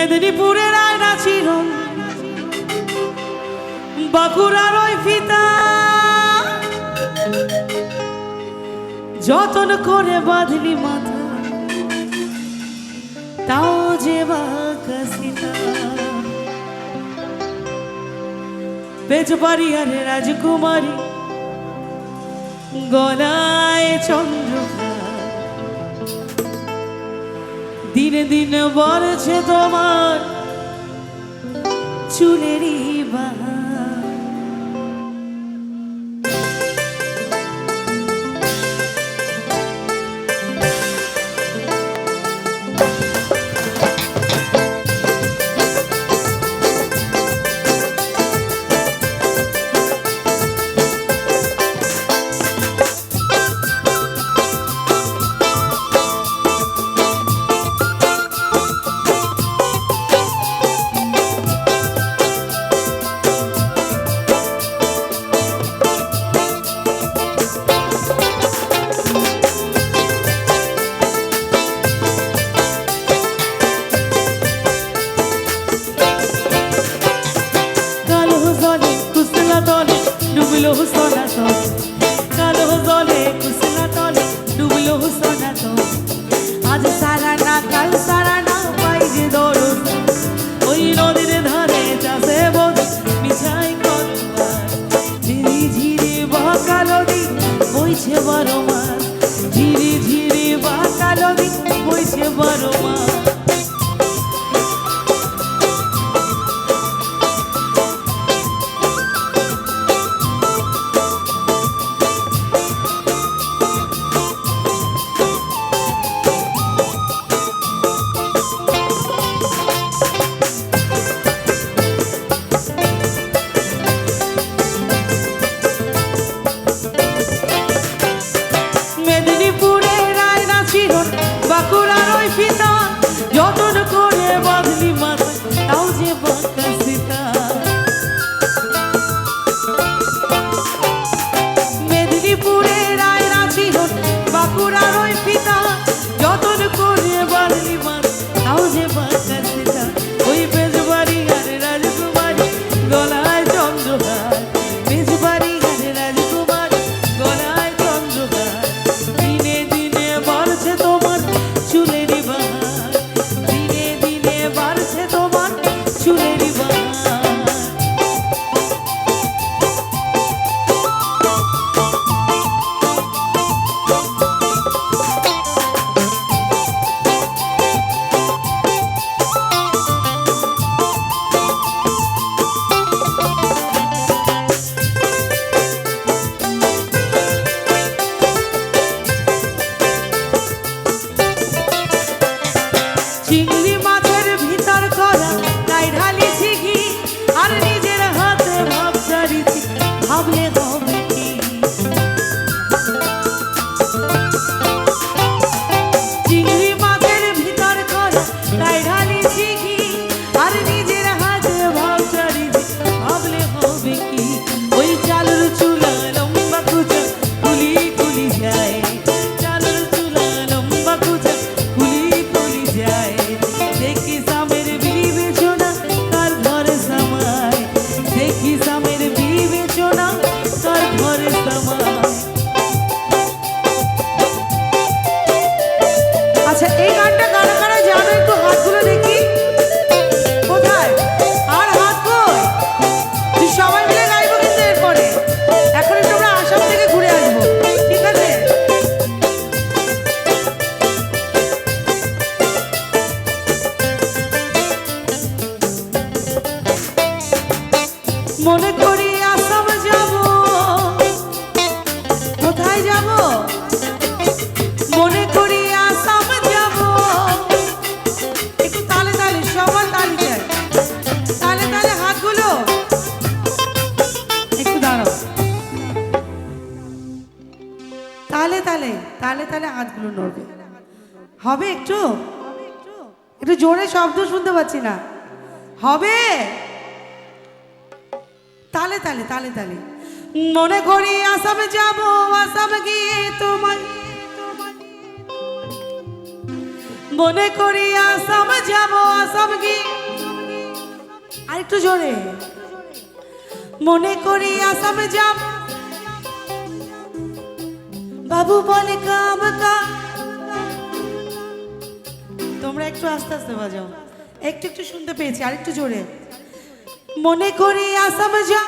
মেদিনীপুরের আয়না ছিল বাঁকুড়ার ওই ফিতা, যতন করে বাঁধলি মাথা তাও যে বাঁকা সীতা। বেজবাড়িয়ার রাজকুমারী গলায় চন্দ্রহার, দিনে দিনে বলছে তোমার চুলেরই বাহার। ডুবলো সোনা তলে, কালো জলে কুসলা তলে ডুবলো সোনা তলে। আজ সারা না কাল সারা না পাই যে দরদ, ওই নদীর ধারে চাষে বোধ মিছাই করবার। ঝিরি ঝিরি বাঁকা নদী বইছে বারো মাস, ঝিরি ঝিরি বাঁকা নদী বইছে বারো মাস। বাঁকুড়ার ওই ফিতা, যতন করে বাঁধলি মাথা তাও যে বাঁকা সীতা। মেদিনীপুরের আয়না ছিল বাঁকুড়ার ওই ফিতা, যতন করে বাঁধলি মাথা তাও যে বাঁকা সীতা। ওই বেজবাড়িয়ার রাজকুমারী গলায় চন্দ্রহার, বেজবাড়িয়ার রাজকুমারী গলায় চন্দ্রহার, দিনে দিনে বাড়ছে তোমার চুলেরই বাহার, দিনে দিনে বাড়ছে তোমার চুলেরই বাহার। চিংড়ি মাছের ভিতর করা তাই ঢালিছি ঘি, আর নিজের হাতে ভাব চারিছি ভাবলে হবে কি। চিংড়ি মাছের ভিতর করা তাই ঢালিছি ঘি, আর নিজের হাতে ভাব চারিছি ভাবলে হবে কি। ওই চালুর চুলা লম্বা কুচা কুলি কুলি যায়, চালুর চুলা লম্বা কুচা কুলি কুলি যায়। দেখি সামের বিবেচনা তার ঘরে সামায়, দেখি সামের বিবেচনা তার ঘরে সামায়। আচ্ছা, এই গানটা কারা কারা জানো একটু হাতগুলো দেখি। কোথায় আর হাত কই? তুই সবাই মিলে গাইবো কিন্তু এরপরে। এখন একটু আমরা আসাম থেকে ঘুরে আসবো, ঠিক আছে? মনে করি আসাম যাব, কোথায় যাব? মনে করি আসাম যাব। একটু তালে তালে সবার তালি যায়, তালে তালে হাতগুলো একটু দাঁড়াও। তালে তালে তালে তালে হাতগুলো নড়বে, হবে একটু একটু জোরে শব্দ শুনতে পাচ্ছি না, হবে তালে তালে তালে তালে। মনে করি আসামে যাব, আসাম গিয়ে তোমায় মনে করি আসাম যাব, আসাম গিয়ে জোরে মনে করি আসামে যাব বাবু বলে কাম কা তোমরা একটু আস্তে আস্তে বাজাও একটু একটু শুনতে পেয়েছি আরেকটু জোরে মনে করি আসামে যাব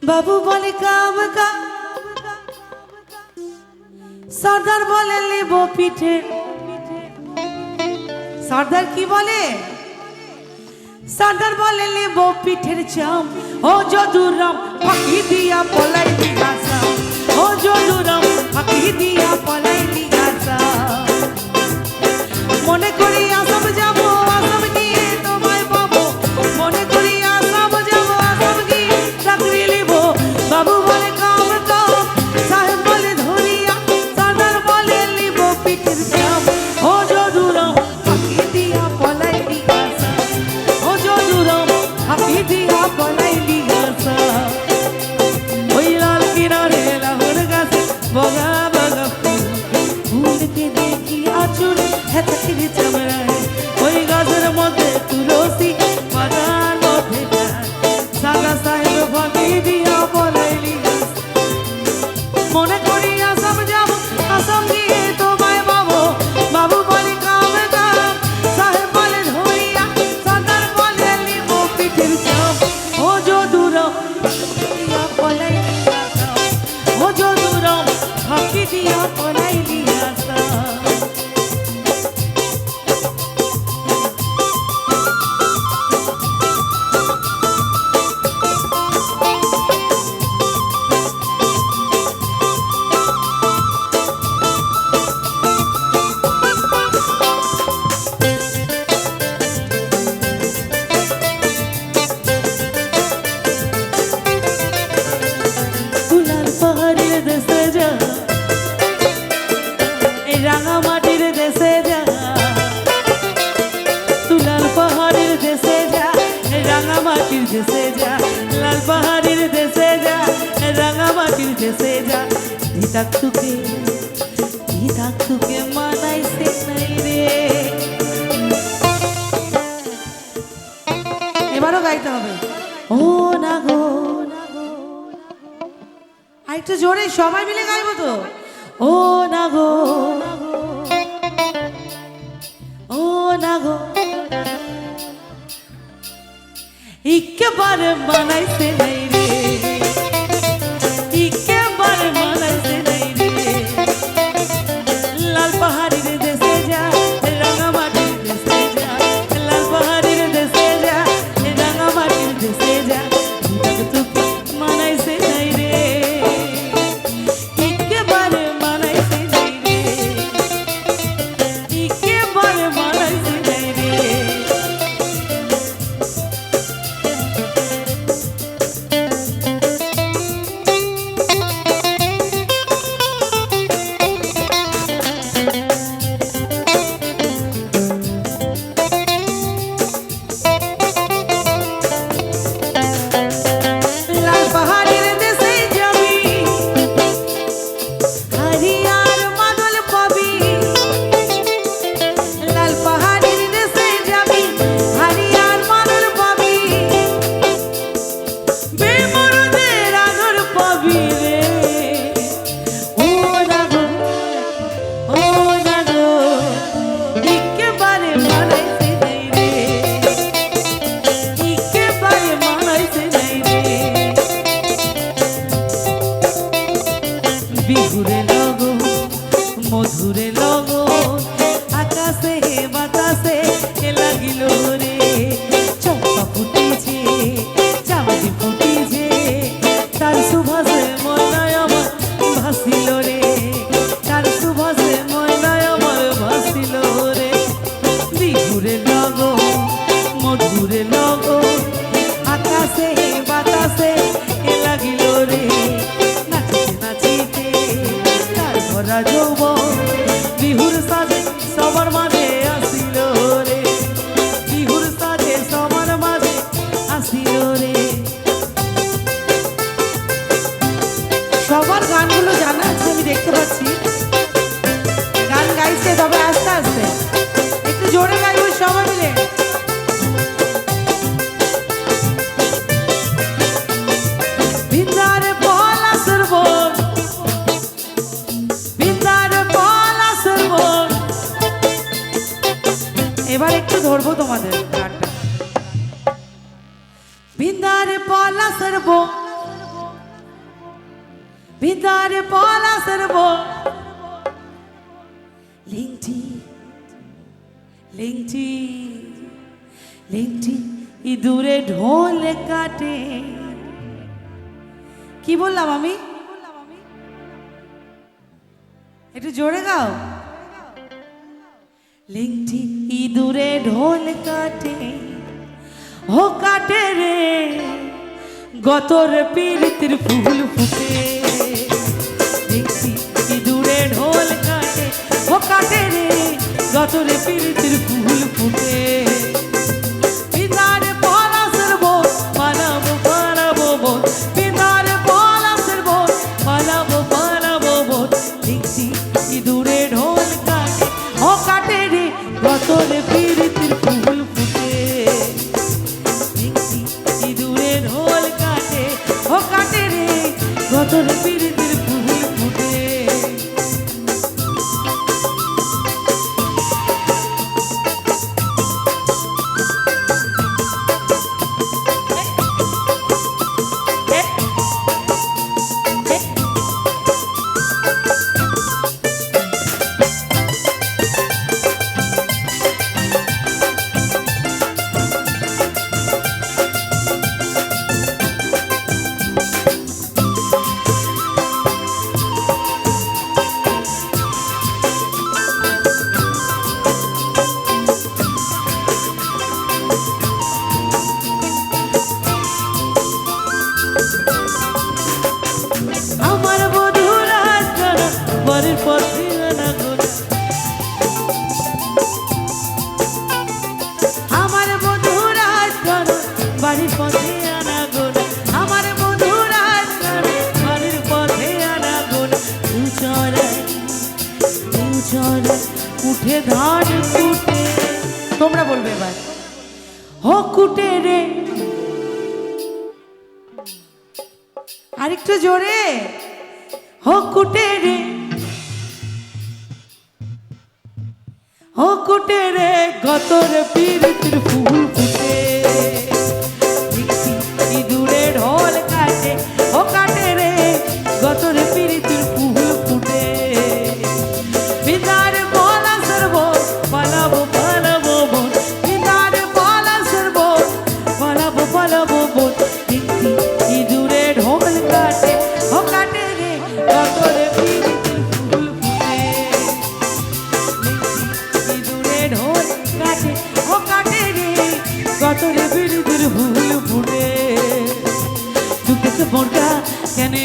বাবু বলে কাম কা সর্দার বলে লিবো পিঠে সর্দার কি বলে সর্দার বলে লিবো পিঠের চাম ও যদুরাম ফাঁকি দিয়া পলাই দিয়াছা ও যদুরাম ফাঁকি দিয়া পলাই দিয়াছা মনে করি আসাম যাব আসাম গিয়ে তোমায় পাবো মনে করি আসাম যাব আসাম গিয়ে চাকরি লিব বাবু বলে কাম কাম সাহেব বলে ধরিয়া সর্দার বলে লিব পিঠের চাম ও যদুরাম ফাঁকি দিয়া পলাই দিয়াছা ও যদুরাম ফাঁকি দিয়া পলাই দিয়াছা ওই লাল কিনারে লাহোর গাছে বগা বগা ফুলকে দেখি আচুর হেতাকিরি চামড়ায় ওই গাছের মধ্যে তুলসী বাগান মধ্যে সাগা সাহেব ফাঁকি দিয়া পলাইলি মনে করি আসাম যাব আসাম গিয়ে তোমায় পাবো বাবু বলে কাম কাম সাহেব বলে ধরিয়া সর্দার বলে লিব পিঠের চাম ও যদুরাম দিয়া পলাইলি ও যদুরাম ফাঁকি দিয়া পলাইলি আসা তুলার পাহাড়ের দেশে যা এই রাঙা মাটির দেশে যা তুলার পাহাড়ের দেশে যা এই রাঙা মাটির দেশে যা লাল পাহাড়ের দেশে যা এই রাঙা মাটির দেশে যা ধিতাক তুকে মানাইছে নাই রে এবারও গাইতে হবে ও না গো আরেকটু জোরে সবাই মিলে গাইবো তো ও না গো ও না গো একেবারে মানাইছে নাই রে একেবারে মানাইছে নাই রে লাল পাহাড়ির দেশে যা রাঙা মাটির দেশে যা লাল পাহাড়ির দেশে যা রাঙা মাটির দেশে যা তুকে মানাইছে নাই রে একেবারে মানাইছে নাই রে একেবারে মানাইছে নাই রে এবার একটু ধরবো তোমাদের গানটা। বিন্দারে পলা সরবো, বিন্দারে পলা সরবো, লিংটি লিংটি লিংটি ইঁদুরে ঢোল কাটে। কি বললাম আমি? একটু জোরে গাও। লিংটি ইঁদুরে ঢোল কাটে, ও কাটে রে গতর পীড়িতির ফুল ফুটে। লিংটি ইঁদুরে ঢোল কাটে, ও কাটে রে গতর পীড়িতির ফুল ফুটে। বিন্দারে পলাশের বোন পালাবো পালাবো বোন, বিন্দারে পলাশের বোন পালাবো পালাবো বোন। লিংটি ইঁদুরে ঢোল কাটে, ও কাটে রে গতর পীড়িতির ফুল ফুটে। লিংটি ইঁদুরে ঢোল কাটে, ও কাটে রে গতর পীড়িতির ফুল ফুটে। আমার বধুরা বাড়ির পথে আনা গোনা, আমার বধুরা বাড়ির পথে আনা গোনা, আমার বধুরা বাড়ির পথে আনা গোনা। উঠে ধান কুটে, তোমরা বলবে এবার, হো কুটে রে। আরেকটু জোরে, হো কুটে রে, হো কুটে রে গতর পীড়িতির ফুল ফুটে। লিংটি ইঁদুরে ঢোল কাটে, ও কাটে রে গতর পীড়িতির ফুল ফুটে। বিন্দারে পলাশের বোন পালাবো পালাবো বোন, বিন্দারে পলাশের বোন পালাবো পালাবো বোন। লিংটি ইঁদুরে ঢোল কাটে, ও কাটে রে গতর পীড়িতির ফুল ফুটে। লিংটি ইঁদুরে ঢোল কাটে, ও কাটে রে গতর পীড়িতির ফুল ফুটে। তুই দেখে মোরগা কেনে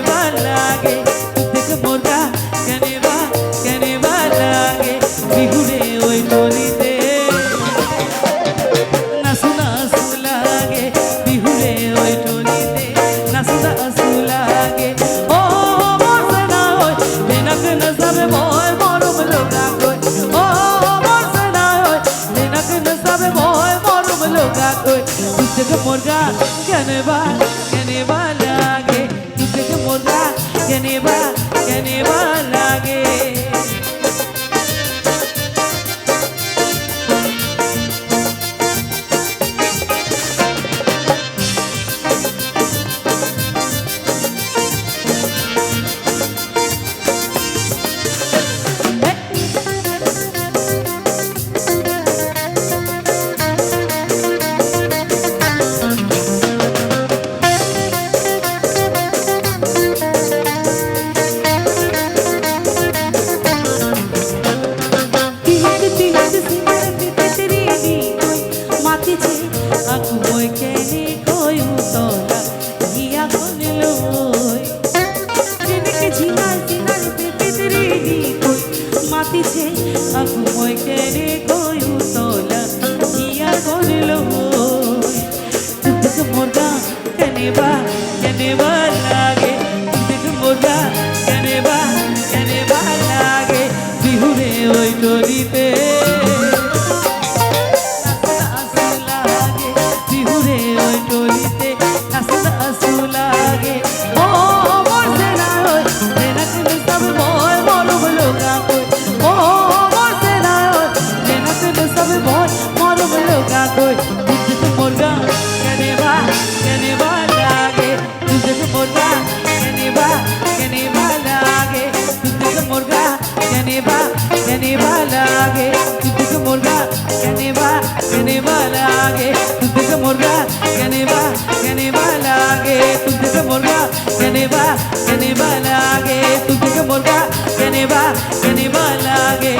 বা লাগে, তুই দেখে মোরগা কেনে বা লাগে। বিহুরে ওই টলিতে নাচু নাচু লাগে, বিহুরে ওই টলিতে নাচু নাচু লাগে। ও মরছে না ওই বেনাকে নাচাবে ভয় মরম লোকা কই, ও মরছে না ওই বেনাকে নাচাবে ভয় মরম লোকা কই। তুই দেখে মোরগা কেনে বা লাগে, তুই দেখে মোরগা কেনে বা লাগে। মাতিছে আগু মই কেনে কয়ু তোলা হিয়া গনিল তুই দেখ মোরগা কেনে বা লাগে, তুই দেখ মোরগা কেনে বা লাগে। বিহুরে ওই টলিতে বিহুরে ওই টলিতে নাচতে আসু লাগে। ও মরছে না ওই দেনা কেন সব ময় মরম লোকা কই, ও মরছে না ওই দেনা কেন कहने बा लागे दूध का मुर्गा कहने बा लागे दूध का मुर्गा कहने बा लागे दूध का मुर्गा कहने बा लागे दूध का मुर्गा कहने बा लागे